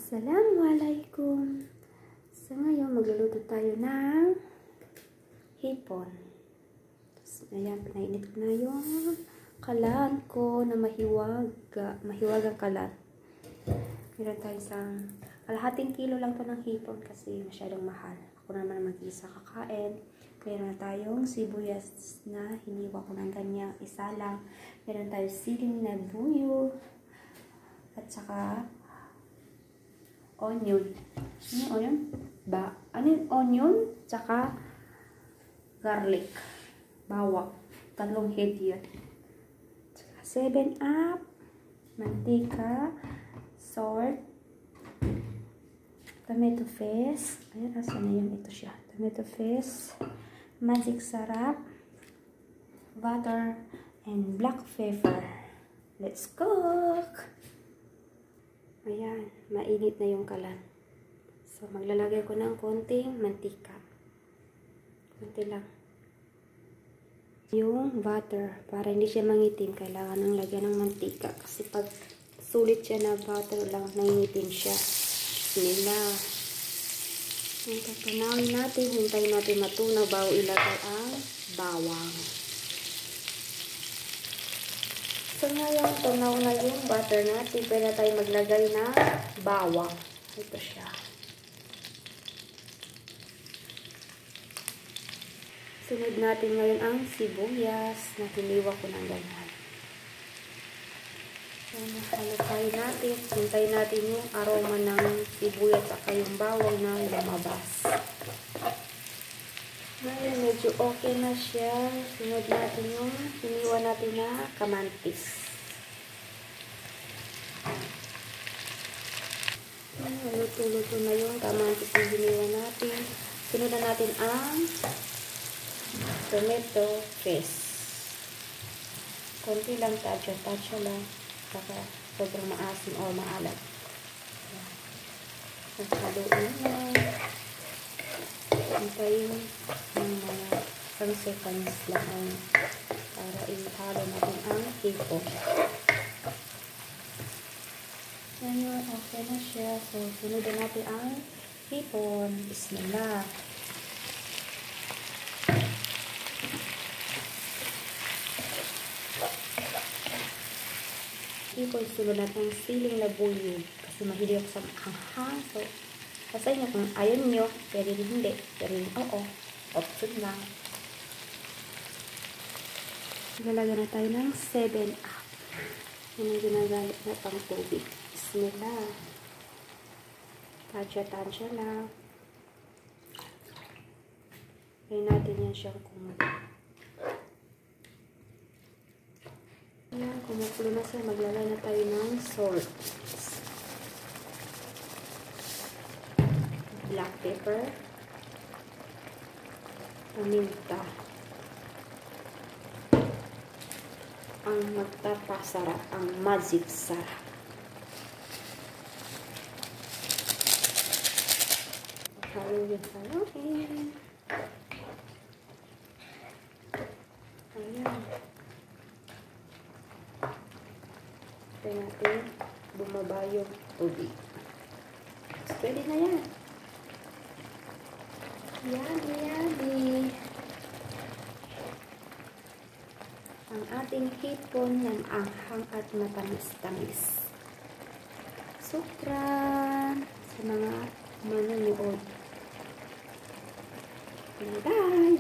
Assalamualaikum. So ngayon magluluto tayo ng hipon. Tapos ayan, pinainit ko na yung kalan ko na mahiwagang kalan. Meron tayo isang kalahating kilo lang to ng hipon kasi masyadong mahal. Ako naman mag-isa kakain. Meron na tayong sibuyas na hiniwa ko ng ganyan, isa lang. Meron tayong siling na buyo at saka onion. Ano yung onion? Ano yung onion? Tsaka garlic. Bawang. 3 head yun. Tsaka 7-up. Mantika. Salt. Tomato paste. Ayan, asa na yun? Ito siya. Tomato paste. Magic sarap. Butter. And black pepper. Let's cook! Ayan, mainit na yung kalan. So, maglalagay ko ng konting mantika. Konti lang. Yung butter, para hindi siya mangitim, kailangan ng lagyan ng mantika. Kasi pag sulit siya na butter lang, nangitim siya. Bismillah. Tatanawin natin, hintayin natin matunaw bago ilagay ang bawang. So, ngayon, tunaw na yung butter natin. Pwede tayo maglagay na bawang. Ito siya. Sunod natin ngayon ang sibuyas na hiniwa ko ng ganyan. So, nahalukay natin. Hintayin natin yung aroma ng sibuyas at yung bawang na lumabas. Ngayon, medyo okay na siya. Sunod natin yung hiniwa natin na kamatis. Luto-luto na yung kamatis na hiniwa natin. Sunod na natin ang tomato paste. Konti lang, tatsya lang. Saka sobrang maasim o maalat. Nagsaluin na. Hintayin ng mga 10 seconds lang para ihalo natin ang hipon. Ngayon, okay na siya. So, sunod natin ang hipon. Bismillah. Hipon, sunod natin ang siling na buyo. Kasi mahilig ako sa hanghang. So, sa inyo, kung ayaw nyo, pwede rin hindi. Pero oo, option lang. Lalagyan na tayo ng 7-up. Yan ang ginagamit na pang tubig. Bismillah. Tansya lang. Ngayon natin yan siyang kumulo. Ayan, kumukulo na siya. Maglalagay na tayo ng salt. Black pepper, paminta, ang magpapasarap, ang magic sarap. Haluin. Ayan. Ito natin bumaba yung tubig. Pwede na yan. Yummy. Ang ating hipon ng anghang at matamis-tamis. Sukran sa mga manonood. Bye-bye!